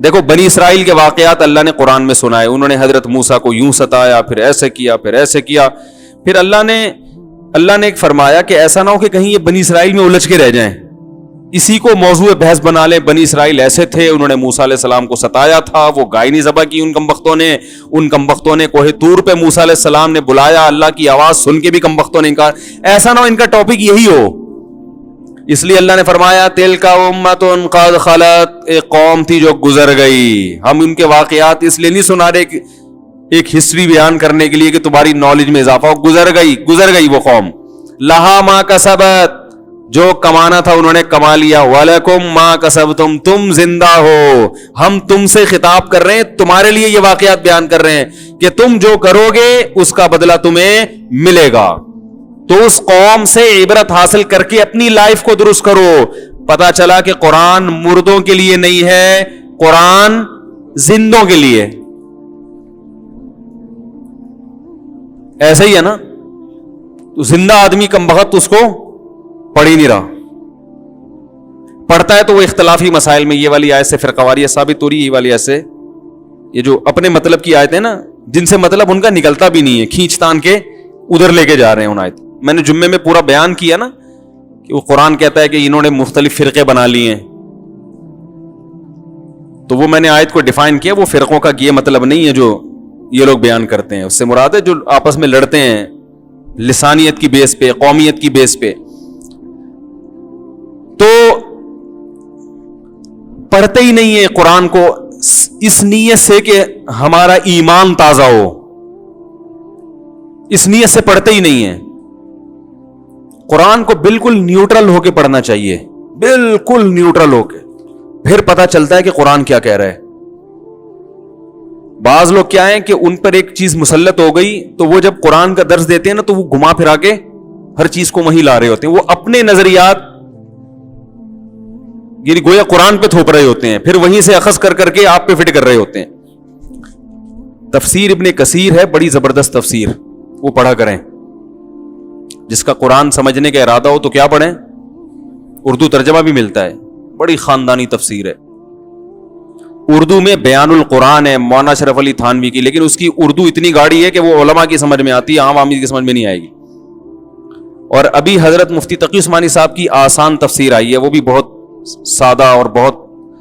دیکھو بنی اسرائیل کے واقعات اللہ نے قرآن میں سنائے. انہوں نے حضرت موسیٰ کو یوں ستایا, پھر ایسے کیا, پھر ایسے کیا. پھر اللہ نے ایک فرمایا کہ ایسا نہ ہو کہ کہیں یہ بنی اسرائیل میں الجھ کے رہ جائیں, اسی کو موضوع بحث بنا لیں. بنی اسرائیل ایسے تھے, انہوں نے موسیٰ علیہ السلام کو ستایا تھا, وہ گائے نہیں ذبح کی ان کمبختوں نے کوہ طور پہ موسیٰ علیہ السلام نے بلایا, اللہ کی آواز سن کے بھی کمبختوں نے انکار. ایسا نہ ہو ان کا ٹاپک یہی ہو. اس لیے اللہ نے فرمایا تلک امۃ قد خلت, ایک قوم تھی جو گزر گئی. ہم ان کے واقعات اس لیے نہیں سنا رہے ایک ہسٹری بیان کرنے کے لیے کہ تمہاری نالج میں اضافہ ہو. گزر گئی وہ قوم. لہا ما کسبت, جو کمانا تھا انہوں نے کما لیا. وَلَكُمْ مَا كَسَبْتُمْ, تم زندہ ہو. ہم تم سے خطاب کر رہے ہیں, تمہارے لیے یہ واقعات بیان کر رہے ہیں کہ تم جو کرو گے اس کا بدلہ تمہیں ملے گا. تو اس قوم سے عبرت حاصل کر کے اپنی لائف کو درست کرو. پتا چلا کہ قرآن مردوں کے لیے نہیں ہے, قرآن زندوں کے لیے. ایسا ہی ہے نا, تو زندہ آدمی کم بخت اس کو پڑھ ہی نہیں رہا, پڑھتا ہے تو وہ اختلافی مسائل میں یہ والی آیت سے فرقواریت ثابت ہو رہی ہے, یہ والی آیت سے. یہ جو اپنے مطلب کی آیتیں نا, جن سے مطلب ان کا نکلتا بھی نہیں ہے, کھینچ تان کے ادھر لے کے جا رہے ہیں ان آیت. میں نے جمعے میں پورا بیان کیا نا کہ وہ قرآن کہتا ہے کہ انہوں نے مختلف فرقے بنا لیے ہیں, تو وہ میں نے آیت کو ڈیفائن کیا. وہ فرقوں کا یہ مطلب نہیں ہے جو یہ لوگ بیان کرتے ہیں. اس سے مراد ہے جو آپس میں لڑتے ہیں لسانیت کی بیس پہ, قومیت کی بیس پہ. تو پڑھتے ہی نہیں ہے قرآن کو اس نیت سے کہ ہمارا ایمان تازہ ہو, اس نیت سے پڑھتے ہی نہیں ہے. قرآن کو بالکل نیوٹرل ہو کے پڑھنا چاہیے, بالکل نیوٹرل ہو کے, پھر پتا چلتا ہے کہ قرآن کیا کہہ رہا ہے. بعض لوگ کیا ہیں کہ ان پر ایک چیز مسلط ہو گئی, تو وہ جب قرآن کا درس دیتے ہیں نا, تو وہ گھما پھرا کے ہر چیز کو وہیں لا رہے ہوتے ہیں. وہ اپنے نظریات یعنی گویا قرآن پہ تھوپ رہے ہوتے ہیں, پھر وہیں سے اخذ کر کر کے آپ پہ فٹ کر رہے ہوتے ہیں. تفسیر ابن کثیر ہے, بڑی زبردست تفسیر, وہ پڑھا کریں. جس کا قرآن سمجھنے کا ارادہ ہو تو کیا پڑھیں, اردو ترجمہ بھی ملتا ہے, بڑی خاندانی تفسیر ہے. اردو میں بیان القرآن ہے مولانا اشرف علی تھانوی کی, لیکن اس کی اردو اتنی گاڑی ہے کہ وہ علماء کی سمجھ میں آتی ہے, عام آدمی کی سمجھ میں نہیں آئے گی. اور ابھی حضرت مفتی تقی عثمانی صاحب کی آسان تفسیر آئی ہے, وہ بھی بہت سادہ اور بہت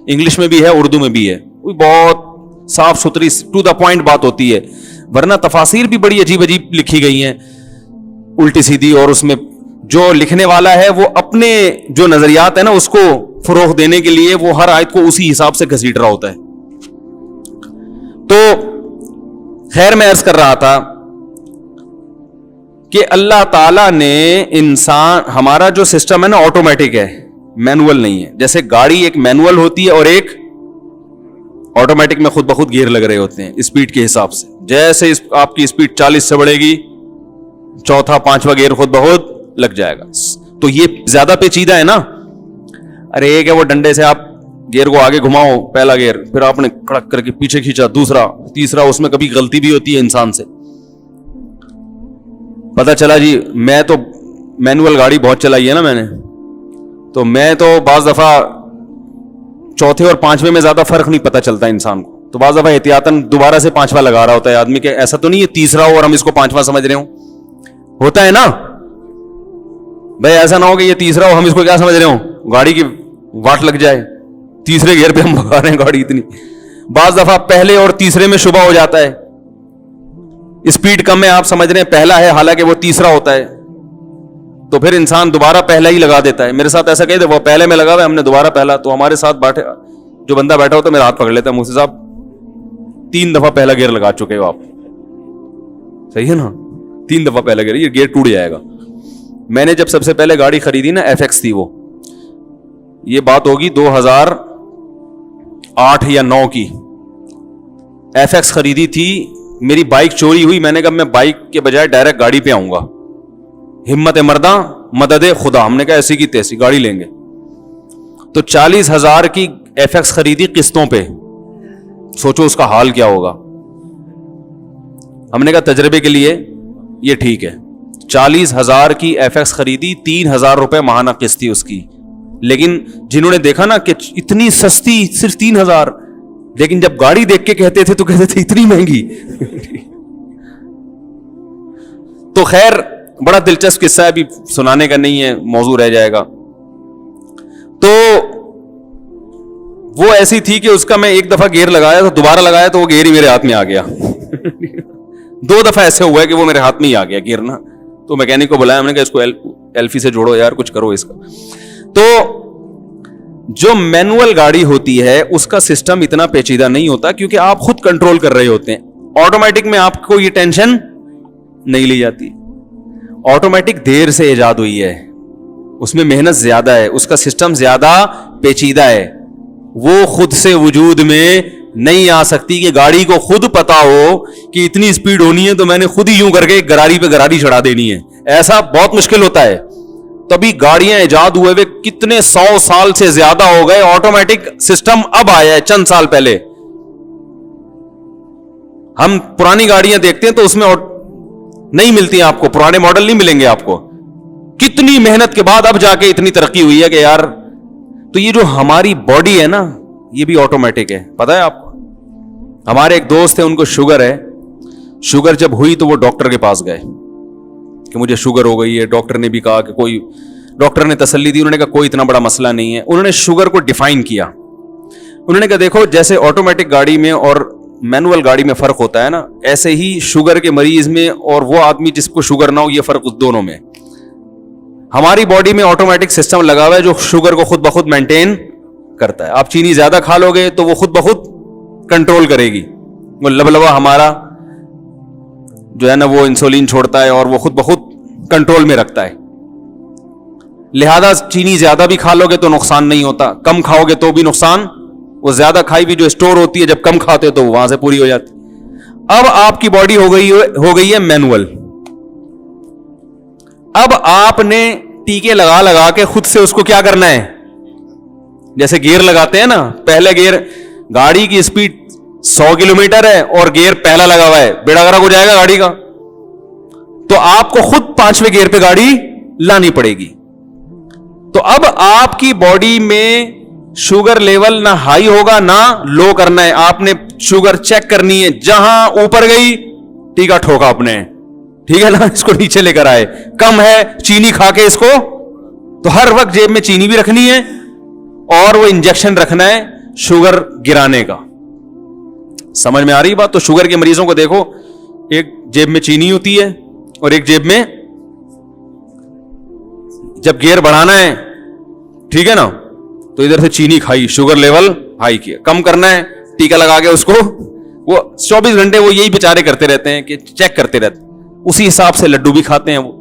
انگلش میں بھی ہے, اردو میں بھی ہے, وہ بہت صاف ستھری ٹو دا پوائنٹ بات ہوتی ہے. ورنہ تفاسیر بھی بڑی عجیب عجیب لکھی گئی ہیں, الٹی سیدھی, اور اس میں جو لکھنے والا ہے وہ اپنے جو نظریات ہیں نا اس کو فروغ دینے کے لیے وہ ہر آیت کو اسی حساب سے گھسیٹ رہا ہوتا ہے. تو خیر میں عرض کر رہا تھا کہ اللہ تعالیٰ نے انسان, ہمارا جو سسٹم ہے نا آٹومیٹک ہے, مینول نہیں ہے. جیسے گاڑی ایک مینول ہوتی ہے اور ایک آٹومیٹک میں خود بخود گیئر لگ رہے ہوتے ہیں اسپیڈ کے حساب سے. جیسے آپ کی اسپیڈ 40 سے بڑھے گی, چوتھا پانچواں گیئر خود بخود لگ جائے گا. تو یہ زیادہ پیچیدہ ہے نا. ارے ایک ہے وہ ڈنڈے سے آپ گیئر کو آگے گھماؤ, پہلا گیئر, پھر آپ نے کڑک کر کے پیچھے کھینچا دوسرا, تیسرا, اس میں کبھی غلطی بھی ہوتی ہے انسان سے. پتا چلا جی میں تو مینول گاڑی بہت چلائی ہے نا میں نے, تو میں تو بعض دفعہ چوتھے اور پانچویں میں زیادہ فرق نہیں پتا چلتا انسان کو, تو بعض دفعہ احتیاطاً دوبارہ سے پانچواں لگا رہا ہوتا ہے آدمی, کہ ایسا تو نہیں ہے تیسرا ہو اور ہم اس کو پانچواں سمجھ رہے ہوں. ہوتا ہے نا بھائی, ایسا نہ ہو کہ یہ تیسرا ہو ہم اس کو کیا سمجھ رہے ہوں, گاڑی کی واٹ لگ جائے, تیسرے گیئر پہ ہم بھگا رہے ہیں گاڑی اتنی. بعض دفعہ پہلے اور تیسرے میں شبہ ہو جاتا ہے, اسپیڈ کم ہے آپ سمجھ رہے ہیں پہلا ہے حالانکہ وہ تیسرا ہوتا ہے, تو پھر انسان دوبارہ پہلا ہی لگا دیتا ہے. میرے ساتھ ایسا کہتے وہ پہلے میں لگا ہوا ہے, ہم نے دوبارہ پہلا, تو ہمارے ساتھ بیٹھے جو بندہ بیٹھا ہوتا ہے میرا ہاتھ پکڑ لیتا ہے, مجھ سے صاحب 3 دفعہ پہلا گیئر لگا چکے ہو آپ, صحیح ہے نا, 3 دفعہ پہلا گیئر, یہ گیئر ٹوٹ جائے گا. میں نے جب سب سے پہلے گاڑی خریدی نا, ایف ایکس تھی وہ, یہ بات ہوگی 2008 یا 9 کی, ایف ایکس خریدی تھی. میری بائک چوری ہوئی, میں نے کہا میں بائک کے بجائے ڈائریکٹ گاڑی پہ آؤں گا, ہمت مرداں مدد خدا. ہم نے کہا ایسی کی تیسی گاڑی لیں گے, تو 40,000 کی ایف ایکس خریدی قسطوں پہ. سوچو اس کا حال کیا ہوگا. ہم نے کہا تجربے کے لیے یہ ٹھیک ہے. 40,000 کی ایف ایکس خریدی, 3,000 روپے ماہانہ قسط تھی اس کی. لیکن جنہوں نے دیکھا نا کہ اتنی سستی, صرف 3,000, لیکن جب گاڑی دیکھ کے کہتے تھے تو کہتے تھے اتنی مہنگی. تو خیر بڑا دلچسپ قصہ ہے, ابھی سنانے کا نہیں ہے, موضوع رہ جائے گا. تو وہ ایسی تھی کہ اس کا میں ایک دفعہ گیئر لگایا تو دوبارہ لگایا تو وہ گیئر ہی میرے ہاتھ میں آ گیا. 2 دفعہ ایسے ہوا ہے کہ وہ میرے ہاتھ میں ہی آ گیا گیئر نا. تو میکینک کو بلایا, ہم نے کہا اس کو ایلفی سے جوڑو یار, کچھ کرو اس کا. تو جو مینوئل گاڑی ہوتی ہے اس کا سسٹم اتنا پیچیدہ نہیں ہوتا, کیونکہ آپ خود کنٹرول کر رہے ہوتے ہیں. آٹومیٹک میں آپ کو یہ ٹینشن نہیں لی جاتی. آٹومیٹک دیر سے ایجاد ہوئی ہے, اس میں محنت زیادہ ہے, اس کا سسٹم زیادہ پیچیدہ ہے, وہ خود سے وجود میں نہیں آ سکتی کہ گاڑی کو خود پتا ہو کہ اتنی سپیڈ ہونی ہے تو میں نے خود ہی یوں کر کے گراری پہ گراری چڑھا دینی ہے. ایسا بہت مشکل ہوتا ہے. تبھی گاڑیاں ایجاد ہوئے ہوئے کتنے 100 سال سے زیادہ ہو گئے, آٹومیٹک سسٹم اب آیا ہے چند سال پہلے. ہم پرانی گاڑیاں دیکھتے ہیں تو اس میں نہیں ملتی ہیں آپ کو, پرانے ماڈل نہیں ملیں گے آپ کو. کتنی محنت کے بعد اب جا کے اتنی ترقی ہوئی ہے کہ یار. تو یہ جو ہماری باڈی ہے نا یہ بھی آٹومیٹک ہے, پتا ہے آپ کو. ہمارے ایک دوست ہیں, ان کو شوگر ہے. شوگر جب ہوئی تو وہ ڈاکٹر کے پاس گئے کہ مجھے شوگر ہو گئی ہے. ڈاکٹر نے بھی کہا کہ کوئی, ڈاکٹر نے تسلی دی, انہوں نے کہا کوئی اتنا بڑا مسئلہ نہیں ہے. انہوں نے شوگر کو ڈیفائن کیا. انہوں نے کہا دیکھو جیسے آٹومیٹک گاڑی میں اور مینوئل گاڑی میں فرق ہوتا ہے نا, ایسے ہی شوگر کے مریض میں اور وہ آدمی جس کو شوگر نہ ہو یہ فرق اس دونوں میں. ہماری باڈی میں آٹومیٹک سسٹم لگا ہوا ہے جو شوگر کو خود بخود مینٹین کرتا ہے. آپ چینی زیادہ کھا لو گے تو وہ خود بخود کنٹرول کرے گی. وہ لبلبا ہمارا جو ہے نا وہ انسولین چھوڑتا ہے اور وہ خود بخود کنٹرول میں رکھتا ہے. لہذا چینی زیادہ بھی کھا لو گے تو نقصان نہیں ہوتا, کم کھاؤ گے تو بھی نقصان. وہ زیادہ کھائی بھی جو اسٹور ہوتی ہے جب کم کھاتے تو وہاں سے پوری ہو جاتی. اب آپ کی باڈی ہو گئی ہے مینوئل. اب آپ نے ٹیکے لگا لگا کے خود سے اس کو کیا کرنا ہے, جیسے گیئر لگاتے ہیں نا, پہلے گیئر, گاڑی کی اسپیڈ 100 کلومیٹر ہے اور گیئر پہلا لگا ہوا ہے, بیڑا گرک ہو جائے گا گاڑی کا. تو آپ کو خود 5ویں گیئر پہ گاڑی لانی پڑے گی. تو اب آپ کی باڈی میں شوگر لیول نہ ہائی ہوگا نہ لو کرنا ہے. آپ نے شوگر چیک کرنی ہے, جہاں اوپر گئی ٹیکا ٹھوکا اپنے, ٹھیک ہے نا, اس کو نیچے لے کر آئے. کم ہے چینی کھا کے اس کو, تو ہر وقت جیب میں چینی بھی رکھنی ہے اور وہ انجیکشن رکھنا ہے شوگر گرانے کا. سمجھ میں آ رہی بات؟ تو شوگر کے مریضوں کو دیکھو, ایک جیب میں چینی ہوتی ہے اور ایک جیب میں, جب گیئر بڑھانا ہے ٹھیک ہے نا, تو ادھر سے چینی کھائی, شوگر لیول ہائی کیا. کم کرنا ہے ٹیکا لگا کے اس کو, وہ 24 گھنٹے وہ یہی بیچارے کرتے رہتے ہیں کہ چیک کرتے رہتے. اسی حساب سے لڈو بھی کھاتے ہیں. وہ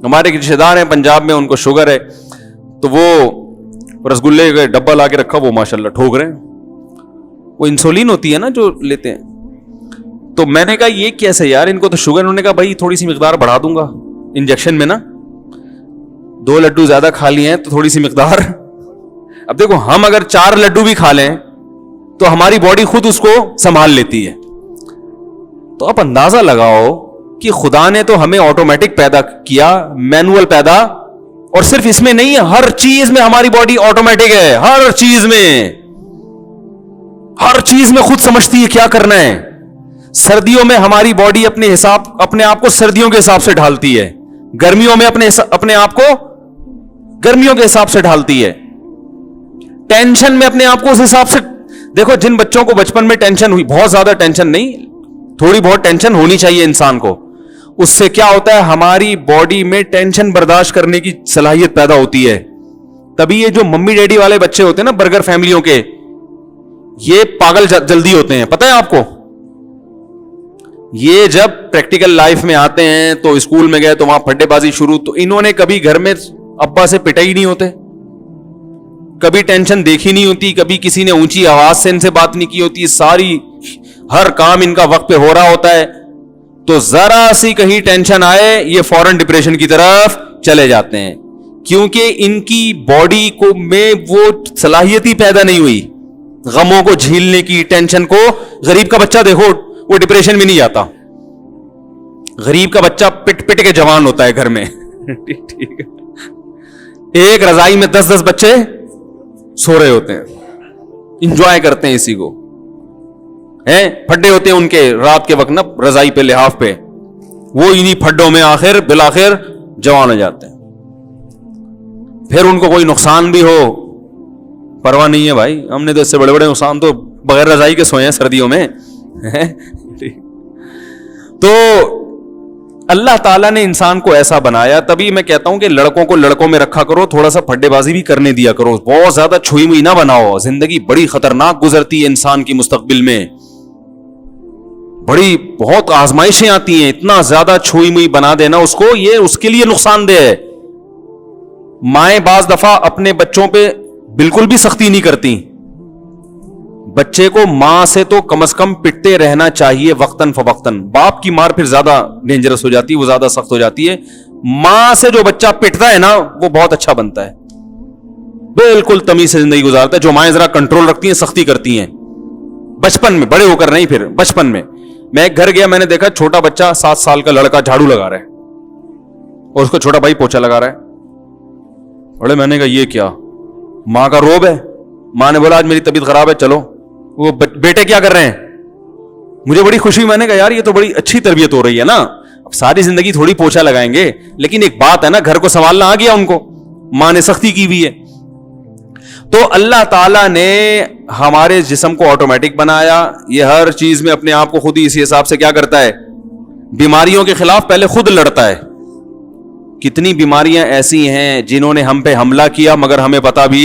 ہمارے رشتے دار ہیں پنجاب میں, ان کو شوگر ہے تو وہ رسگلے کا ڈبہ لا کے رکھا, وہ ماشاءاللہ ٹھوک رہے ہیں. وہ انسولین ہوتی ہے نا جو لیتے ہیں. تو میں نے کہا یہ کیسے یار, ان کو تو شوگر. انہوں نے کہا بھائی تھوڑی سی مقدار بڑھا دوں گا انجیکشن میں نا, 2 لڈو زیادہ کھا لیے ہیں تو تھوڑی سی مقدار. اب دیکھو ہم اگر 4 لڈو بھی کھا لیں تو ہماری باڈی خود اس کو سنبھال لیتی ہے. تو آپ اندازہ لگاؤ کہ خدا نے تو ہمیں آٹومیٹک پیدا کیا, مینوئل پیدا, اور صرف اس میں نہیں ہے, ہر چیز میں ہماری باڈی آٹومیٹک ہے. ہر چیز میں خود سمجھتی ہے کیا کرنا ہے. سردیوں میں ہماری باڈی اپنے آپ کو سردیوں کے حساب سے ڈھالتی ہے, گرمیوں میں اپنے آپ کو گرمیوں کے حساب سے ڈھالتی ہے. ٹینشن میں اپنے آپ کو اس حساب سے. دیکھو جن بچوں کو بچپن میں ٹینشن ہوئی, بہت زیادہ ٹینشن نہیں, تھوڑی بہت ٹینشن ہونی چاہیے انسان کو, اس سے کیا ہوتا ہے ہماری باڈی میں ٹینشن برداشت کرنے کی صلاحیت پیدا ہوتی ہے. تبھی یہ جو ممی ڈیڈی والے بچے ہوتے ہیں نا برگر فیملیوں کے, یہ پاگل جلدی ہوتے ہیں. پتہ ہے آپ کو, یہ جب پریکٹیکل لائف میں آتے ہیں تو اسکول میں گئے تو وہاں پھڈے بازی شروع, تو انہوں نے کبھی گھر میں ابا سے پٹا ہی نہیں ہوتے, کبھی ٹینشن دیکھی نہیں ہوتی, کبھی کسی نے اونچی آواز سے ان سے بات نہیں کی ہوتی, ساری ہر کام ان کا وقت پہ ہو رہا ہوتا ہے. تو ذرا سی کہیں ٹینشن آئے یہ فوراً ڈپریشن کی طرف چلے جاتے ہیں, کیونکہ ان کی باڈی کو میں وہ صلاحیت ہی پیدا نہیں ہوئی غموں کو جھیلنے کی, ٹینشن کو. غریب کا بچہ دیکھو وہ ڈپریشن میں نہیں جاتا, غریب کا بچہ پٹ پٹ کے جوان ہوتا ہے گھر میں. ٹھیک ہے, ایک رضائی میں 10-10 بچے سو رہے ہوتے ہیں, انجوائے کرتے ہیں اسی کو. ہیں, پھڈے ہوتے ہیں ان کے رات کے وقت نا رضائی پہ, لحاف پہ, وہ انہی پھڈوں میں آخر بالآخر جوان ہو جاتے ہیں. پھر ان کو کوئی نقصان بھی ہو پرواہ نہیں ہے بھائی, ہم نے تو اس سے بڑے بڑے نقصان تو بغیر رضائی کے سوئے ہیں سردیوں میں. تو اللہ تعالیٰ نے انسان کو ایسا بنایا, تبھی میں کہتا ہوں کہ لڑکوں کو لڑکوں میں رکھا کرو, تھوڑا سا پھڈے بازی بھی کرنے دیا کرو, بہت زیادہ چھوئی موئی نہ بناؤ. زندگی بڑی خطرناک گزرتی ہے انسان کی مستقبل میں, بڑی بہت آزمائشیں آتی ہیں. اتنا زیادہ چھوئی موئی بنا دینا اس کو, یہ اس کے لیے نقصان دہ ہے. مائیں بعض دفعہ اپنے بچوں پہ بالکل بھی سختی نہیں کرتی. بچے کو ماں سے تو کم از کم پٹتے رہنا چاہیے وقتاً فوقتاً. باپ کی مار پھر زیادہ ڈینجرس ہو جاتی ہے, وہ زیادہ سخت ہو جاتی ہے. ماں سے جو بچہ پٹتا ہے نا وہ بہت اچھا بنتا ہے, بالکل تمیز سے زندگی گزارتا ہے. جو مائیں ذرا کنٹرول رکھتی ہیں, سختی کرتی ہیں بچپن میں, بڑے ہو کر نہیں, پھر بچپن میں. میں ایک گھر گیا, میں نے دیکھا چھوٹا بچہ 7 سال کا لڑکا جھاڑو لگا رہا ہے اور اس کو چھوٹا بھائی پوچھا لگا رہا ہے. بڑے میں نے کہا یہ کیا؟ ماں کا روب ہے. ماں نے بولا آج میری طبیعت خراب ہے چلو. وہ بیٹے کیا کر رہے ہیں؟ مجھے بڑی خوشی, میں نے کہا یار یہ تو بڑی اچھی تربیت ہو رہی ہے نا. اب ساری زندگی تھوڑی پوچھا لگائیں گے, لیکن ایک بات ہے نا, گھر کو سنبھالنا آ گیا ان کو, ماں نے سختی کی ہوئی ہے. تو اللہ تعالیٰ نے ہمارے جسم کو آٹومیٹک بنایا, یہ ہر چیز میں اپنے آپ کو خود ہی اسی حساب سے کیا کرتا ہے, بیماریوں کے خلاف پہلے خود لڑتا ہے. کتنی بیماریاں ایسی ہیں جنہوں نے ہم پہ حملہ کیا مگر ہمیں پتا بھی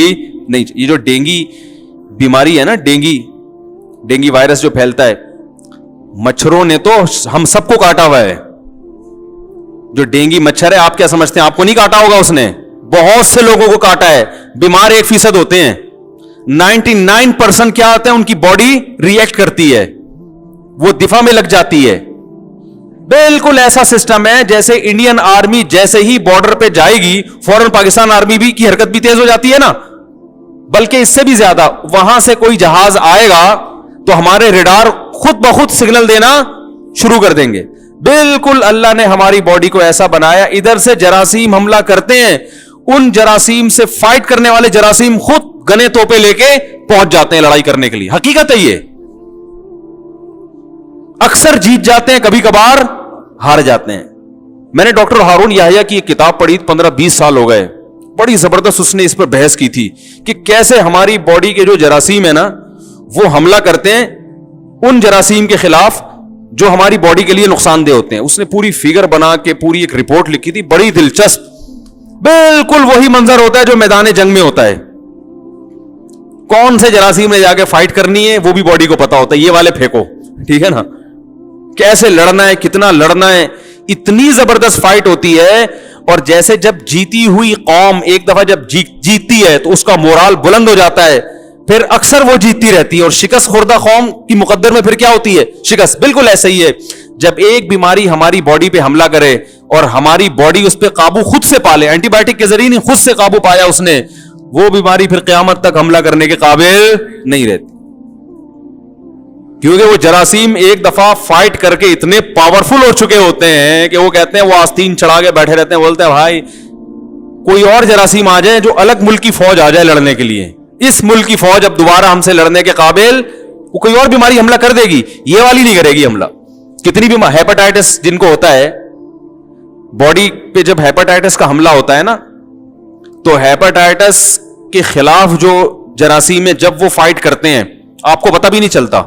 نہیں. یہ جو ڈینگی بیماری ہے نا, ڈینگی وائرس جو پھیلتا ہے, مچھروں نے تو ہم سب کو کاٹا ہوا ہے. جو ڈینگی مچھر ہے, آپ کیا سمجھتے ہیں آپ کو نہیں کاٹا ہوگا اس نے؟ بہت سے لوگوں کو کاٹا ہے. بیمار 1% ہوتے ہیں, 99% کیا آتے ہیں ان کی باڈی ریئیکٹ کرتی ہے, وہ دفاع میں لگ جاتی ہے. بالکل ایسا سسٹم ہے جیسے انڈین آرمی جیسے ہی بارڈر پہ جائے گی فوراً پاکستان آرمی بھی کی حرکت بھی تیز ہو جاتی ہے نا, بلکہ اس سے بھی زیادہ. وہاں سے کوئی جہاز آئے گا تو ہمارے ریڈار خود بخود سگنل دینا شروع کر دیں گے. بالکل اللہ نے ہماری باڈی کو ایسا بنایا. ادھر سے جراثیم حملہ کرتے ہیں, ان جراثیم سے فائٹ کرنے والے جراثیم خود گنے توپے لے کے پہنچ جاتے ہیں لڑائی کرنے کے لیے. حقیقت ہے یہ. اکثر جیت جاتے ہیں, کبھی کبھار ہار جاتے ہیں. میں نے ڈاکٹر ہارون یحییٰ کی ایک کتاب پڑھی, 15-20 سال ہو گئے, بڑی زبردست اس نے اس پر بحث کی تھی کہ کیسے ہماری باڈی کے جو جراثیم ہے نا وہ حملہ کرتے ہیں ان جراثیم کے خلاف جو ہماری باڈی کے لیے نقصان دہ ہوتے ہیں. اس نے پوری فگر بنا کے پوری ایک رپورٹ لکھی تھی, بڑی دلچسپ. بالکل وہی منظر ہوتا ہے جو میدان جنگ میں ہوتا ہے. کون سے جراثیم نے جا کے فائٹ کرنی ہے وہ بھی باڈی کو پتا ہوتا ہے, یہ والے پھینکو, ٹھیک ہے نا, کیسے لڑنا ہے, کتنا لڑنا ہے. اتنی زبردست فائٹ ہوتی ہے. اور جیسے جب جیتی ہوئی قوم ایک دفعہ جب جیتتی ہے تو اس کا مورال بلند ہو جاتا ہے, پھر اکثر وہ جیتتی رہتی ہے. اور شکست خوردہ قوم کی مقدر میں پھر کیا ہوتی ہے, شکست. بالکل ایسا ہی ہے. جب ایک بیماری ہماری باڈی پہ حملہ کرے اور ہماری باڈی اس پہ قابو خود سے پالے, اینٹی بائیوٹک کے ذریعے نہیں, خود سے قابو پایا اس نے, وہ بیماری پھر قیامت تک حملہ کرنے کے قابل نہیں رہتی. کیونکہ وہ جراثیم ایک دفعہ فائٹ کر کے اتنے پاورفل ہو چکے ہوتے ہیں کہ وہ کہتے ہیں, وہ آستین چڑھا کے بیٹھے رہتے ہیں, بولتے ہیں بھائی کوئی اور جراثیم آ جائے, جو الگ ملک کی فوج آ جائے لڑنے کے لیے, اس ملک کی فوج اب دوبارہ ہم سے لڑنے کے قابل, وہ کوئی اور بیماری حملہ کر دے گی, یہ والی نہیں کرے گی حملہ. کتنی بھی ہیپاٹائٹس جن کو ہوتا ہے, باڈی پہ جب ہیپاٹائٹس کا حملہ ہوتا ہے نا, تو ہیپاٹائٹس کے خلاف جو جراثیم ہے جب وہ فائٹ کرتے ہیں آپ کو پتہ بھی نہیں چلتا.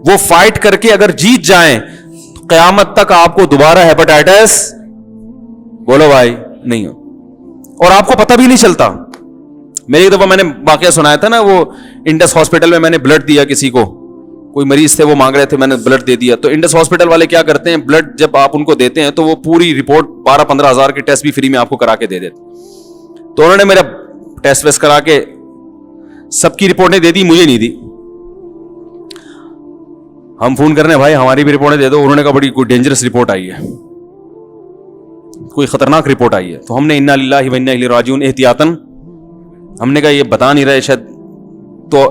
وہ فائٹ کر کے اگر جیت جائیں تو قیامت تک آپ کو دوبارہ ہیپاٹائٹس, بولو بھائی, نہیں ہو, اور آپ کو پتہ بھی نہیں چلتا. میری ایک دفعہ میں نے واقعہ سنایا تھا نا, وہ انڈس ہاسپٹل میں نے بلڈ دیا کسی کو, کوئی مریض تھے وہ مانگ رہے تھے, میں نے بلڈ دے دیا. تو انڈس ہاسپٹل والے کیا کرتے ہیں, بلڈ جب آپ ان کو دیتے ہیں تو وہ پوری رپورٹ 12-15 ہزار کے ٹیسٹ بھی فری میں آپ کو کرا کے دے دیتے. تو انہوں نے میرا ٹیسٹ ویسٹ کرا کے سب کی رپورٹیں دے دی, مجھے نہیں دی. ہم فون کرنے بھائی ہماری بھی رپورٹیں دے دو. انہوں نے کہا بڑی کوئی ڈینجرس رپورٹ آئی ہے, کوئی خطرناک رپورٹ آئی ہے. تو ہم نے انا للہ و انا الیہ راجعون احتیاطاً, ہم نے کہا یہ بتا نہیں رہے شاید, تو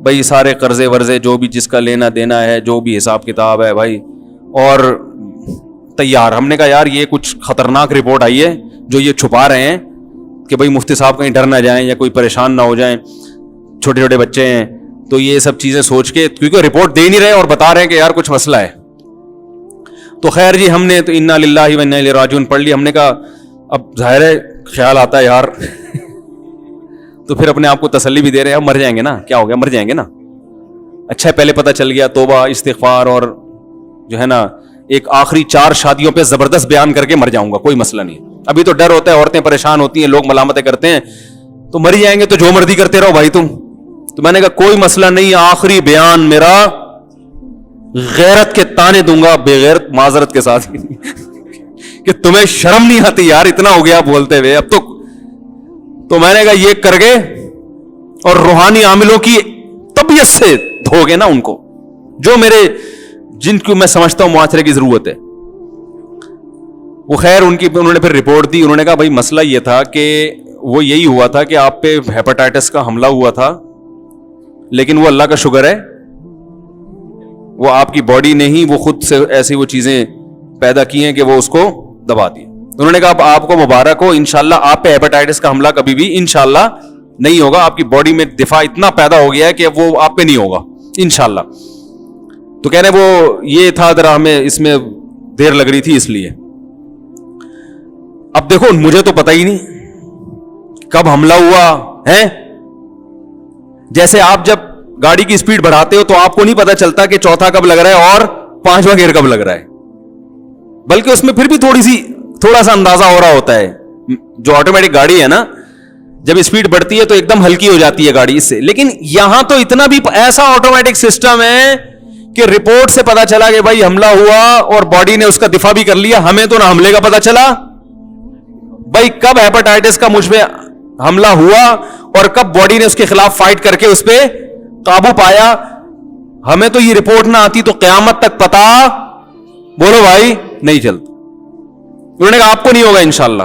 بھائی سارے قرضے ورزے جو بھی جس کا لینا دینا ہے, جو بھی حساب کتاب ہے بھائی, اور تیار. ہم نے کہا یار یہ کچھ خطرناک رپورٹ آئی ہے جو یہ چھپا رہے ہیں کہ بھائی مفتی صاحب کہیں ڈر نہ جائیں یا کوئی پریشان نہ ہو جائیں, چھوٹے چھوٹے بچے ہیں, تو یہ سب چیزیں سوچ کے, کیونکہ رپورٹ دے نہیں رہے اور بتا رہے ہیں کہ یار کچھ مسئلہ ہے. تو خیر جی, ہم نے تو انا للہ و انا الیہ راجعون پڑھ لی. ہم نے کہا اب ظاہر ہے خیال آتا ہے یار تو پھر اپنے آپ کو تسلی بھی دے رہے ہیں, اب مر جائیں گے نا, کیا ہو گیا, مر جائیں گے نا. اچھا پہلے پتہ چل گیا, توبہ استغفار اور جو ہے نا ایک آخری 4 شادیوں پہ زبردست بیان کر کے مر جاؤں گا, کوئی مسئلہ نہیں. ابھی تو ڈر ہوتا ہے, عورتیں پریشان ہوتی ہیں, لوگ ملامتیں کرتے ہیں, تو مر جائیں گے تو جو مرضی کرتے رہو بھائی تم. تو میں نے کہا کوئی مسئلہ نہیں, آخری بیان میرا غیرت کے تانے دوں گا, بغیرت معذرت کے ساتھ کہ تمہیں شرم نہیں آتی یار, اتنا ہو گیا بولتے ہوئے اب تو میں نے کہا یہ کر گئے اور روحانی عاملوں کی طبیعت سے دھو گے نا ان کو, جو میرے جن کو میں سمجھتا ہوں معاشرے کی ضرورت ہے. وہ خیر انہوں نے پھر رپورٹ دی. انہوں نے کہا بھائی مسئلہ یہ تھا کہ وہ یہی ہوا تھا کہ آپ پہ ہیپاٹائٹس کا حملہ ہوا تھا, لیکن وہ اللہ کا شکر ہے وہ آپ کی باڈی نے ہی وہ خود سے ایسی وہ چیزیں پیدا کی ہیں کہ وہ اس کو دبا دی. انہوں نے کہا اب آپ کو مبارک ہو, انشاءاللہ آپ پہ ہیپاٹائٹس کا حملہ کبھی بھی انشاءاللہ نہیں ہوگا, آپ کی باڈی میں دفاع اتنا پیدا ہو گیا ہے کہ وہ آپ پہ نہیں ہوگا انشاءاللہ. تو کہنے وہ یہ تھا ذرا ہمیں اس میں دیر لگ رہی تھی اس لیے. اب دیکھو مجھے تو پتہ ہی نہیں کب حملہ ہوا ہے. جیسے آپ جب گاڑی کی سپیڈ بڑھاتے ہو تو آپ کو نہیں پتا چلتا کہ چوتھا کب لگ رہا ہے اور 5واں گیئر کب لگ رہا ہے, بلکہ اس میں پھر بھی تھوڑا سا اندازہ ہو رہا ہوتا ہے. جو آٹومیٹک گاڑی ہے نا, جب اسپیڈ بڑھتی ہے تو ایک دم ہلکی ہو جاتی ہے گاڑی اس سے, لیکن یہاں تو اتنا بھی ایسا آٹومیٹک سسٹم ہے کہ رپورٹ سے پتا چلا کہ بھائی حملہ ہوا اور باڈی نے اس کا دفاع بھی کر لیا. ہمیں تو نہ حملے کا پتا چلا بھائی کب ہیپاٹائٹس کا مجھ پہ حملہ ہوا اور کب باڈی نے اس کے خلاف فائٹ کر کے اس پہ قابو پایا. ہمیں تو یہ رپورٹ نہ آتی تو قیامت تک پتا بولو بھائی نہیں چلتا. انہوں نے کہا آپ کو نہیں ہوگا انشاءاللہ,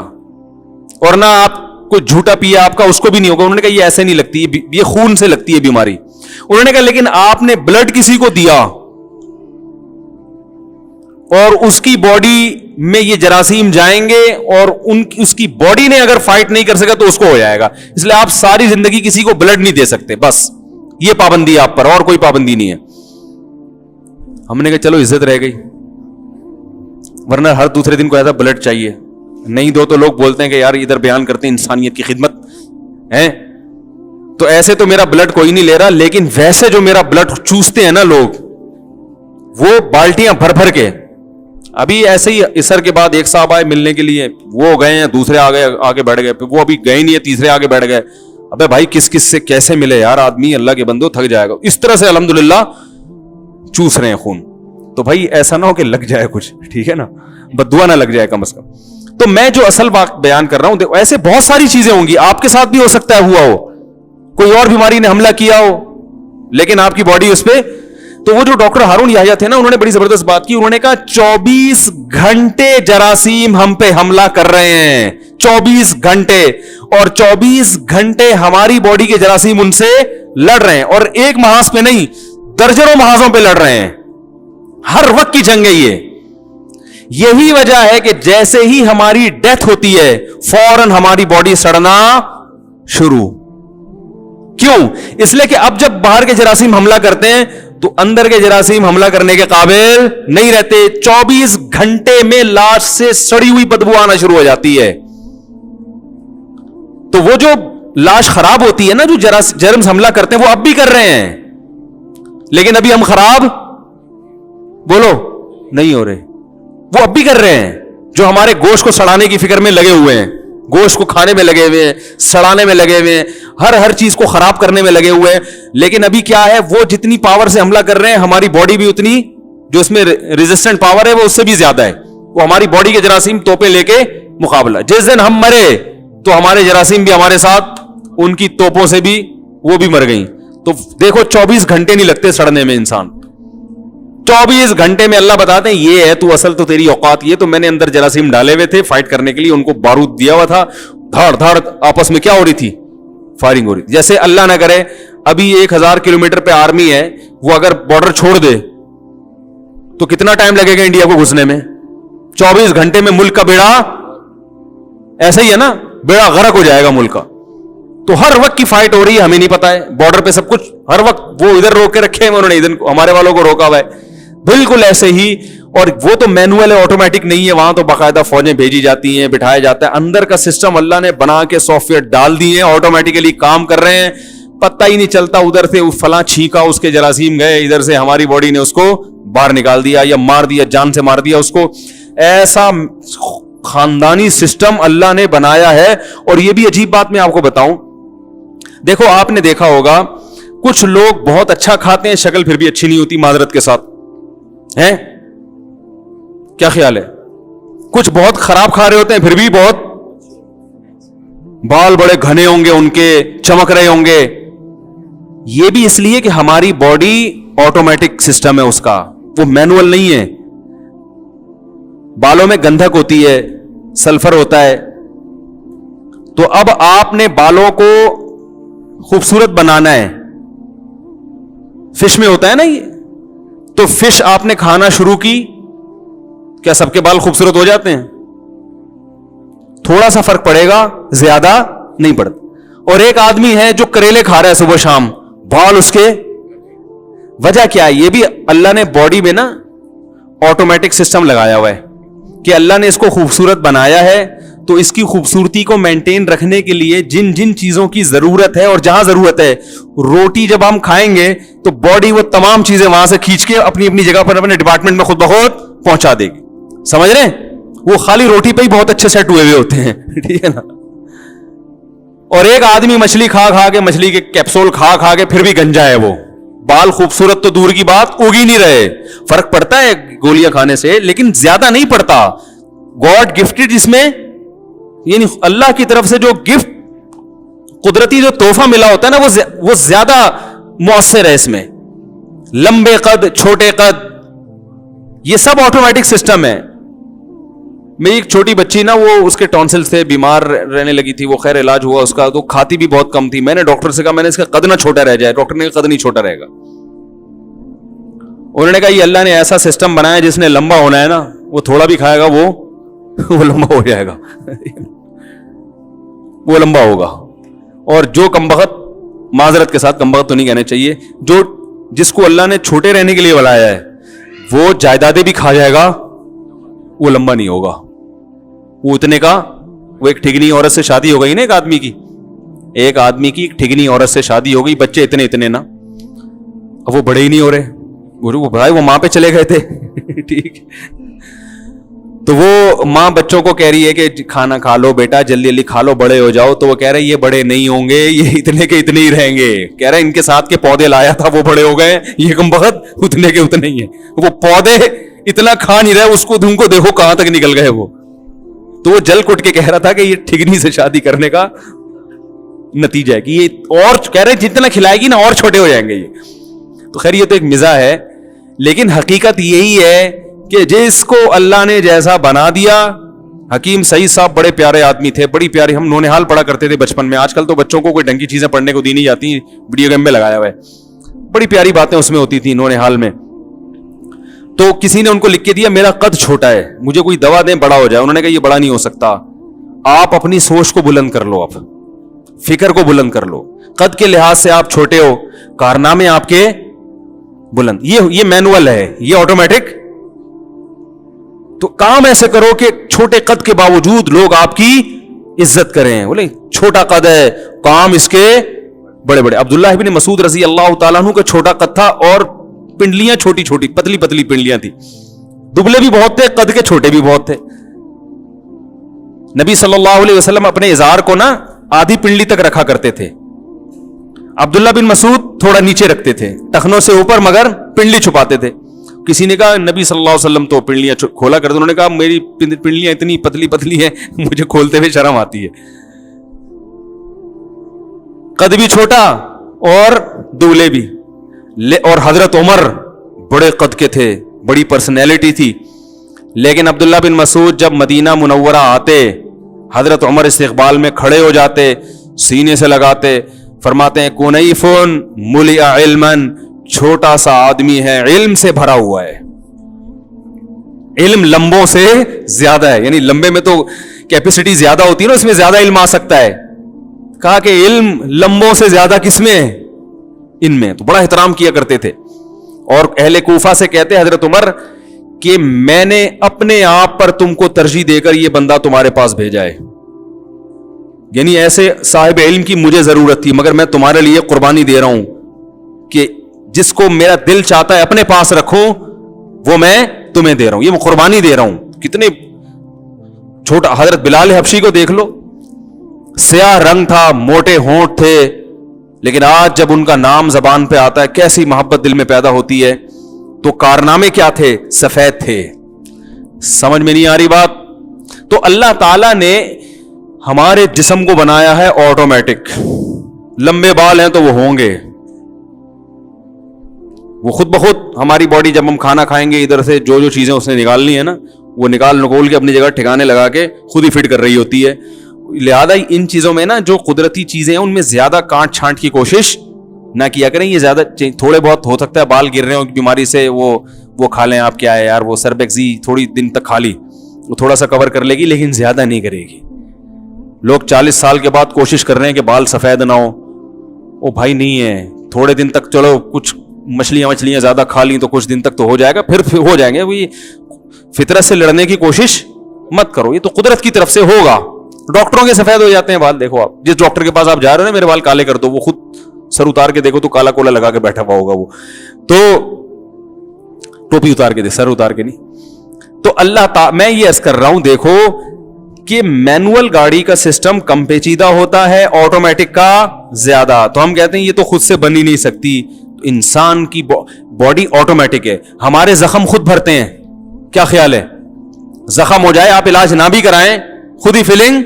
اور نہ آپ کوئی جھوٹا پیا آپ کا اس کو بھی نہیں ہوگا. انہوں نے کہا یہ ایسے نہیں لگتی, یہ خون سے لگتی ہے بیماری. انہوں نے کہا لیکن آپ نے بلڈ کسی کو دیا اور اس کی باڈی میں یہ جراثیم جائیں گے اور اس کی باڈی نے اگر فائٹ نہیں کر سکا تو اس کو ہو جائے گا, اس لیے آپ ساری زندگی کسی کو بلڈ نہیں دے سکتے, بس یہ پابندی ہے آپ پر اور کوئی پابندی نہیں ہے. ہم نے کہا چلو عزت رہ گئی, ورنہ ہر دوسرے دن کو ایسا بلڈ چاہیے, نہیں دو تو لوگ بولتے ہیں کہ یار ادھر بیان کرتے ہیں انسانیت کی خدمت ہے. تو ایسے تو میرا بلڈ کوئی نہیں لے رہا, لیکن ویسے جو میرا بلڈ چوستے ہیں نا لوگ, وہ بالٹیاں بھر بھر کے. ابھی ایسے ہی عصر کے بعد ایک صاحب آئے ملنے کے لیے, وہ گئے ہیں, دوسرے آگے بیٹھ گئے, وہ ابھی گئے نہیں ہے, تیسرے آگے بیٹھ گئے. ابے بھائی کس سے کیسے ملے یار آدمی, اللہ کے بندو تھک جائے گا. اس طرح سے الحمدللہ چوس رہے ہیں خون. تو بھائی ایسا نہ ہو کہ لگ جائے کچھ, ٹھیک ہے نا, بددعا نہ لگ جائے کم از کم. تو میں جو اصل بات بیان کر رہا ہوں, ایسے بہت ساری چیزیں ہوں گی, آپ کے ساتھ بھی ہو سکتا ہے ہوا ہو, کوئی اور بیماری نے حملہ کیا ہو لیکن آپ کی باڈی اس پہ. تو وہ جو ڈاکٹر ہارون یحییٰ تھے نا, انہوں نے بڑی زبردست بات کی. انہوں نے کہا 24 گھنٹے جراثیم ہم پہ حملہ کر رہے ہیں, 24 گھنٹے, اور 24 گھنٹے ہماری باڈی کے جراثیم ان سے لڑ رہے ہیں, اور ایک محاذ پہ نہیں درجنوں محاذوں پہ لڑ رہے ہیں. ہر وقت کی جنگ ہے یہ. یہی وجہ ہے کہ جیسے ہی ہماری ڈیتھ ہوتی ہے فوراً ہماری باڈی سڑنا شروع. کیوں؟ اس لیے کہ اب جب باہر کے جراثیم حملہ کرتے ہیں تو اندر کے جراثیم حملہ کرنے کے قابل نہیں رہتے. 24 گھنٹے میں لاش سے سڑی ہوئی بدبو آنا شروع ہو جاتی ہے. تو وہ جو لاش خراب ہوتی ہے نا, جو جرمز حملہ کرتے ہیں وہ اب بھی کر رہے ہیں, لیکن ابھی ہم خراب بولو نہیں ہو رہے. وہ اب بھی کر رہے ہیں, جو ہمارے گوشت کو سڑانے کی فکر میں لگے ہوئے ہیں, گوشت کو کھانے میں لگے ہوئے ہیں, سڑانے میں لگے ہوئے ہیں, ہر چیز کو خراب کرنے میں لگے ہوئے ہیں. لیکن ابھی کیا ہے, وہ جتنی پاور سے حملہ کر رہے ہیں ہماری باڈی بھی اتنی, جو اس میں ریزسٹنٹ پاور ہے وہ اس سے بھی زیادہ ہے. وہ ہماری باڈی کے جراثیم توپے لے کے مقابلہ. جس دن ہم مرے تو ہمارے جراثیم بھی ہمارے ساتھ ان کی توپوں سے بھی وہ بھی مر گئیں. تو دیکھو 24 گھنٹے نہیں لگتے سڑنے میں انسان. 24 گھنٹے میں اللہ بتاتے ہیں یہ ہے تو اصل تو تیری اوقات یہ. تو میں نے اندر جراثیم ڈالے ہوئے تھے فائٹ کرنے کے لیے, ان کو بارود دیا ہوا تھا, دھاڑ دھاڑ آپس میں کیا ہو رہی تھی, فائرنگ ہو رہی تھی. جیسے اللہ نہ کرے ابھی 1000 کلومیٹر پہ آرمی ہے, وہ اگر بارڈر چھوڑ دے تو کتنا ٹائم لگے گا انڈیا کو گھسنے میں؟ 24 گھنٹے میں ملک کا بیڑا ایسا ہی ہے نا, بیڑا غرق ہو جائے گا ملک کا. تو ہر وقت کی فائٹ ہو رہی ہے, ہمیں نہیں پتا ہے, بارڈر پہ سب کچھ ہر وقت وہ ادھر روک کے رکھے ہیں, انہوں نے ادھر ہمارے والوں کو روکا ہوا ہے. بالکل ایسے ہی, اور وہ تو مینوئل ہے, آٹومیٹک نہیں ہے, وہاں تو باقاعدہ فوجیں بھیجی جاتی ہیں, بٹھایا جاتا ہے. اندر کا سسٹم اللہ نے بنا کے سافٹ ویئر ڈال دیے ہیں, آٹومیٹکلی کام کر رہے ہیں, پتہ ہی نہیں چلتا. ادھر سے فلاں چھینکا, اس کے جراثیم گئے, ادھر سے ہماری باڈی نے اس کو باہر نکال دیا یا مار دیا, جان سے مار دیا اس کو. ایسا خاندانی سسٹم اللہ نے بنایا ہے. اور یہ بھی عجیب بات میں آپ کو بتاؤں, دیکھو آپ نے دیکھا ہوگا کچھ لوگ بہت اچھا کھاتے ہیں, شکل پھر بھی اچھی نہیں ہوتی, معذرت کے ساتھ ہیں, کیا خیال ہے؟ کچھ بہت خراب کھا رہے ہوتے ہیں, پھر بھی بہت بال بڑے گھنے ہوں گے, ان کے چمک رہے ہوں گے. یہ بھی اس لیے کہ ہماری باڈی آٹومیٹک سسٹم ہے اس کا, وہ مینوئل نہیں ہے. بالوں میں گندھک ہوتی ہے, سلفر ہوتا ہے, تو اب آپ نے بالوں کو خوبصورت بنانا ہے. فش میں ہوتا ہے نا یہ, تو فش آپ نے کھانا شروع کی, کیا سب کے بال خوبصورت ہو جاتے ہیں؟ تھوڑا سا فرق پڑے گا, زیادہ نہیں پڑتا. اور ایک آدمی ہے جو کریلے کھا رہا ہے صبح شام, بال اس کے, وجہ کیا ہے؟ یہ بھی اللہ نے باڈی میں نا آٹومیٹک سسٹم لگایا ہوا ہے کہ اللہ نے اس کو خوبصورت بنایا ہے, تو اس کی خوبصورتی کو مینٹین رکھنے کے لیے جن جن چیزوں کی ضرورت ہے, اور جہاں ضرورت ہے, روٹی جب ہم کھائیں گے تو باڈی وہ تمام چیزیں وہاں سے کھینچ کے اپنی اپنی جگہ پر اپنے ڈپارٹمنٹ میں خود بخود پہنچا دے گی. سمجھ رہے ہیں؟ وہ خالی روٹی پہ ہی بہت اچھے سیٹ ہوئے ہوتے ہیں, ٹھیک ہے نا. اور ایک آدمی مچھلی کھا کھا کے, مچھلی کے کیپسول کھا کھا کے پھر بھی گنجا ہے, وہ بال خوبصورت تو دور کی بات, اگ ہی نہیں رہے. فرق پڑتا ہے گولیاں کھانے سے, لیکن زیادہ نہیں پڑتا. گاڈ گفٹڈ اس میں, یعنی اللہ کی طرف سے جو گفٹ, قدرتی جو تحفہ ملا ہوتا ہے نا, وہ زیادہ مؤثر ہے اس میں. لمبے قد, چھوٹے قد, یہ سب آٹومیٹک سسٹم ہے. میری ایک چھوٹی بچی نا, وہ اس کے ٹونسل سے بیمار رہنے لگی تھی, وہ خیر علاج ہوا اس کا, تو کھاتی بھی بہت کم تھی. میں نے ڈاکٹر سے کہا, میں نے اس کا قد نہ چھوٹا رہ جائے. ڈاکٹر نے کہا قد نہیں چھوٹا رہے گا. انہوں نے کہا یہ اللہ نے ایسا سسٹم بنایا جس نے لمبا ہونا ہے نا, وہ تھوڑا بھی کھائے گا وہ لمبا ہو جائے گا, وہ لمبا ہوگا. اور جو کمبخت, معذرت کے ساتھ کمبخت تو نہیں کہنے چاہیے, جو جس کو اللہ نے چھوٹے رہنے کے لیے بنایا ہے, وہ جائیدادیں بھی کھا جائے گا, وہ لمبا نہیں ہوگا. وہ اتنے کا, وہ ایک ٹھگنی عورت سے شادی ہو گئی نا, ایک آدمی کی ایک ٹھگنی عورت سے شادی ہو گئی, بچے اتنے نا, اب وہ بڑے ہی نہیں ہو رہے. وہ بھائی وہ ماں پہ چلے گئے تھے, ٹھیک. تو وہ ماں بچوں کو کہہ رہی ہے کہ کھانا کھا لو بیٹا, جلدی جلدی کھا لو, بڑے ہو جاؤ. تو وہ کہہ رہے یہ بڑے نہیں ہوں گے, یہ اتنے کے اتنے ہی رہیں گے. کہہ رہے ان کے ساتھ کے پودے لایا تھا, وہ بڑے ہو گئے, یہ کم بخت اتنے کے اتنے ہی ہیں. وہ پودے اتنا کھا نہیں رہے, اس کو تم کو دیکھو کہاں تک نکل گئے وہ. تو وہ جل کٹ کے کہہ رہا تھا کہ یہ ٹھگنی سے شادی کرنے کا نتیجہ ہے کہ یہ اور کہہ رہے جتنا کھلائے گی نا اور چھوٹے ہو جائیں گے یہ. تو خیر یہ تو ایک مزاح ہے, لیکن حقیقت یہی ہے کہ جس کو اللہ نے جیسا بنا دیا. حکیم سعید صاحب بڑے پیارے آدمی تھے, بڑی پیاری, ہم نونہال پڑھا کرتے تھے بچپن میں. آج کل تو بچوں کو کوئی ڈھنگ کی چیزیں پڑھنے کو دی نہیں جاتی, ویڈیو گیم میں لگایا ہوا ہے. بڑی پیاری باتیں اس میں ہوتی تھیں نونہال میں. تو کسی نے ان کو لکھ کے دیا میرا قد چھوٹا ہے, مجھے کوئی دوا دیں بڑا ہو جائے. انہوں نے کہا یہ بڑا نہیں ہو سکتا, آپ اپنی سوچ کو بلند کر لو, آپ فکر کو بلند کر لو. قد کے لحاظ سے آپ چھوٹے ہو, کارنامے آپ کے بلند. یہ مینوئل ہے, یہ آٹومیٹک. تو کام ایسے کرو کہ چھوٹے قد کے باوجود لوگ آپ کی عزت کریں. بولے چھوٹا قد ہے, کام اس کے بڑے بڑے. عبداللہ ابن مسعود رضی اللہ تعالیٰ عنہ کا چھوٹا قد تھا, اور پنڈلیاں چھوٹی چھوٹی پتلی پتلی پنڈلیاں تھی. دبلے بھی بہت تھے, قد کے چھوٹے بھی بہت تھے. نبی صلی اللہ علیہ وسلم اپنے ازار کو نا آدھی پنڈلی تک رکھا کرتے تھے. عبداللہ بن مسعود تھوڑا نیچے رکھتے تھے, ٹخنوں سے اوپر, مگر پنڈلی چھپاتے تھے. کسی نے کہا نبی صلی اللہ علیہ وسلم تو پنڈلیاں کھولا کرتے. انہوں نے کہا میری پنڈلیاں اتنی پتلی پتلی ہیں, مجھے کھولتے ہوئے شرم آتی ہے. قد بھی چھوٹا اور دبلے بھی. اور حضرت عمر بڑے قد کے تھے, بڑی پرسنالٹی تھی. لیکن عبداللہ بن مسعود جب مدینہ منورہ آتے, حضرت عمر استقبال میں کھڑے ہو جاتے, سینے سے لگاتے, فرماتے ہیں کنیفن ملئ علما, چھوٹا سا آدمی ہے, علم سے بھرا ہوا ہے. علم لمبوں سے زیادہ ہے, یعنی لمبے میں تو کیپیسٹی زیادہ ہوتی ہے نا, اس میں زیادہ علم آ سکتا ہے. کہا کہ علم لمبوں سے زیادہ کس میں ہے؟ ان میں. تو بڑا احترام کیا کرتے تھے. اور اہل کوفہ سے کہتے حضرت عمر کہ میں نے اپنے آپ پر تم کو ترجیح دے کر یہ بندہ تمہارے پاس بھیجا ہے, یعنی ایسے صاحب علم کی مجھے ضرورت تھی, مگر میں تمہارے لیے قربانی دے رہا ہوں کہ جس کو میرا دل چاہتا ہے اپنے پاس رکھو, وہ میں تمہیں دے رہا ہوں, یہ میں قربانی دے رہا ہوں. کتنے چھوٹا. حضرت بلال حبشی کو دیکھ لو, سیاہ رنگ تھا, موٹے ہونٹ تھے, لیکن آج جب ان کا نام زبان پہ آتا ہے کیسی محبت دل میں پیدا ہوتی ہے. تو کارنامے کیا تھے؟ سفید تھے. سمجھ میں نہیں آ رہی بات؟ تو اللہ تعالیٰ نے ہمارے جسم کو بنایا ہے آٹومیٹک. لمبے بال ہیں تو وہ ہوں گے, وہ خود بخود ہماری باڈی جب ہم کھانا کھائیں گے ادھر سے جو چیزیں اس نے نکالنی ہے نا, وہ نکول کے اپنی جگہ ٹھکانے لگا کے خود ہی فٹ کر رہی ہوتی ہے. لہذا ان چیزوں میں نا جو قدرتی چیزیں ہیں ان میں زیادہ کانٹ چھانٹ کی کوشش نہ کیا کریں. یہ زیادہ تھوڑے بہت ہو سکتا ہے بال گر رہے ہوں بیماری سے, وہ کھا لیں آپ, کیا ہے یار وہ سربیکزی تھوڑی دن تک کھا لی, وہ تھوڑا سا کور کر لے گی لیکن زیادہ نہیں کرے گی. لوگ 40 سال کے بعد کوشش کر رہے ہیں کہ بال سفید نہ ہو. او بھائی نہیں ہے, تھوڑے دن تک چلو کچھ مچھلیاں زیادہ کھا لیں تو کچھ دن تک تو ہو جائے گا, پھر ہو جائیں گے. وہی فطرت سے لڑنے کی کوشش مت کرو, یہ تو قدرت کی طرف سے ہوگا. ڈاکٹروں کے سفید ہو جاتے ہیں بال, دیکھو آپ جس ڈاکٹر کے پاس آپ جا رہے ہیں نا میرے بال کالے کر دو, وہ خود سر اتار کے دیکھو تو کالا کولا لگا کے بیٹھا ہوا ہوگا, وہ تو ٹوپی اتار کے دے, سر اتار کے نہیں. تو اللہ تعالی میں یہ عرض کر رہا ہوں, دیکھو کہ مینوئل گاڑی کا سسٹم کم پیچیدہ ہوتا ہے, آٹومیٹک کا زیادہ. تو ہم کہتے ہیں یہ تو خود سے بن ہی نہیں سکتی. انسان کی باڈی آٹومیٹک ہے, ہمارے زخم خود بھرتے ہیں. کیا خیال ہے؟ زخم ہو جائے آپ علاج نہ بھی کرائیں, خود ہی فیلنگ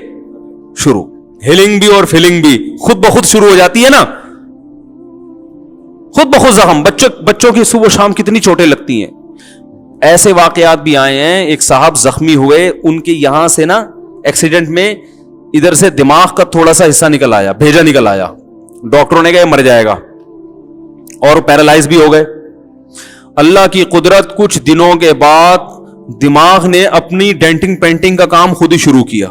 شروع, ہیلنگ بھی اور فیلنگ بھی خود بخود شروع ہو جاتی ہے نا, خود بخود زخم. بچوں کی صبح شام کتنی چوٹیں لگتی ہیں. ایسے واقعات بھی آئے ہیں, ایک صاحب زخمی ہوئے, ان کے یہاں سے نا ایکسیڈنٹ میں ادھر سے دماغ کا تھوڑا سا حصہ نکل آیا, بھیجا نکل آیا. ڈاکٹروں نے کہا یہ مر جائے گا, اور پیرالائز بھی ہو گئے. اللہ کی قدرت, کچھ دنوں کے بعد دماغ نے اپنی ڈینٹنگ پینٹنگ کا کام خود ہی شروع کیا,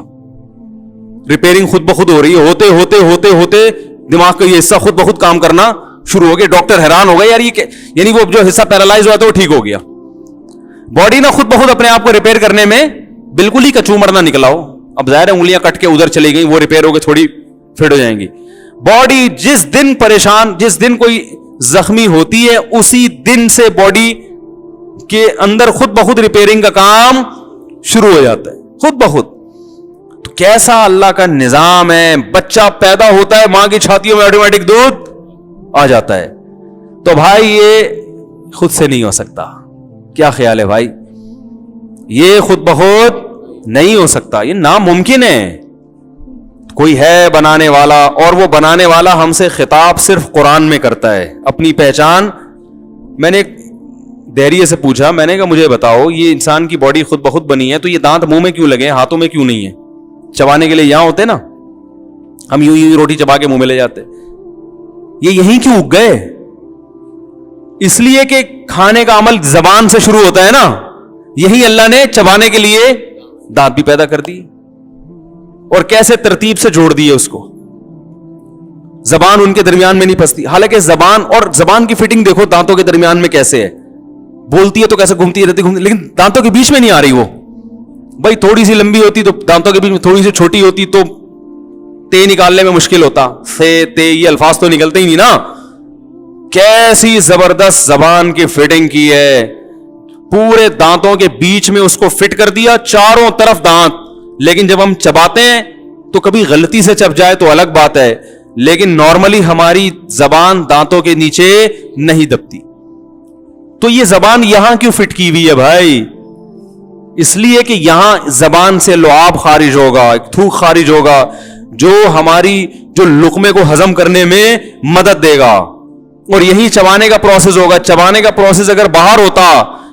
ریپیئرنگ خود بخود ہو رہی ہے. ہوتے ہوتے ہوتے ہوتے دماغ کا یہ حصہ خود بخود کام کرنا شروع ہو گیا. ڈاکٹر حیران ہو گئے, یار یہ یعنی وہ جو حصہ پیرالائز ہوا تھا وہ ٹھیک ہو گیا. باڈی نہ خود بخود اپنے آپ کو ریپیئر کرنے میں بالکل ہی کچومر نہ نکلا ہو. اب ظاہر ہے انگلیاں کٹ کے ادھر چلی گئی, وہ ریپیئر ہو کے تھوڑی فٹ ہو جائیں گی. باڈی جس دن پریشان, جس دن کوئی زخمی ہوتی ہے, اسی دن سے باڈی کے اندر خود بخود ریپیئرنگ کا کام شروع ہو جاتا ہے, خود بخود. تو کیسا اللہ کا نظام ہے. بچہ پیدا ہوتا ہے, ماں کی چھاتیوں میں آٹومیٹک دودھ آ جاتا ہے. تو بھائی یہ خود سے نہیں ہو سکتا. کیا خیال ہے بھائی؟ یہ خود بخود نہیں ہو سکتا, یہ ناممکن ہے. کوئی ہے بنانے والا, اور وہ بنانے والا ہم سے خطاب صرف قرآن میں کرتا ہے, اپنی پہچان. میں نے ایک دہریے سے پوچھا, میں نے کہا مجھے بتاؤ یہ انسان کی باڈی خود بخود بنی ہے تو یہ دانت منہ میں کیوں لگے ہیں, ہاتھوں میں کیوں نہیں ہے؟ چبانے کے لیے یہاں ہوتے نا, ہم یوں یوں روٹی چبا کے منہ میں لے جاتے. یہ یہیں کیوں اگ گئے؟ اس لیے کہ کھانے کا عمل زبان سے شروع ہوتا ہے نا, یہی اللہ نے چبانے کے لیے دانت بھی پیدا کر دی, اور کیسے ترتیب سے جوڑ دیے اس کو. زبان ان کے درمیان میں نہیں پھنستی, حالانکہ زبان اور زبان کی فٹنگ دیکھو دانتوں کے درمیان میں کیسے ہے. بولتی ہے تو کیسے گھومتی رہتی, لیکن دانتوں کے بیچ میں نہیں آ رہی. وہ بھائی تھوڑی سی لمبی ہوتی تو دانتوں کے بیچ میں, تھوڑی سی چھوٹی ہوتی تو تے نکالنے میں مشکل ہوتا. سے تے یہ الفاظ تو نکلتے ہی نہیں نا. کیسی زبردست زبان کی فٹنگ کی ہے, پورے دانتوں کے بیچ میں اس کو فٹ کر دیا, چاروں طرف دانت. لیکن جب ہم چباتے ہیں تو کبھی غلطی سے چب جائے تو الگ بات ہے, لیکن نارملی ہماری زبان دانتوں کے نیچے نہیں دبتی. تو یہ زبان یہاں کیوں فٹ کی ہوئی ہے بھائی؟ اس لیے کہ یہاں زبان سے لعاب خارج ہوگا, تھوک خارج ہوگا, جو ہماری جو لقمے کو ہضم کرنے میں مدد دے گا, اور یہی چبانے کا پروسیس ہوگا. چبانے کا پروسیس اگر باہر ہوتا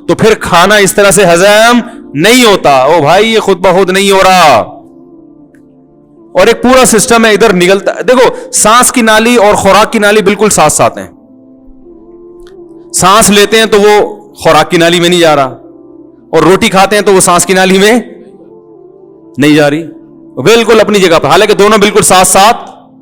تو پھر کھانا اس طرح سے ہضم نہیں ہوتا. او بھائی یہ خود بخود نہیں ہو رہا, اور ایک پورا سسٹم ہے ادھر نگلتا. دیکھو سانس کی نالی اور خوراک کی نالی بالکل ساتھ ساتھ ہیں. سانس لیتے ہیں تو وہ خوراک کی نالی میں نہیں جا رہا, اور روٹی کھاتے ہیں تو وہ سانس کی نالی میں نہیں جا رہی, بالکل اپنی جگہ پر, حالانکہ دونوں بالکل ساتھ ساتھ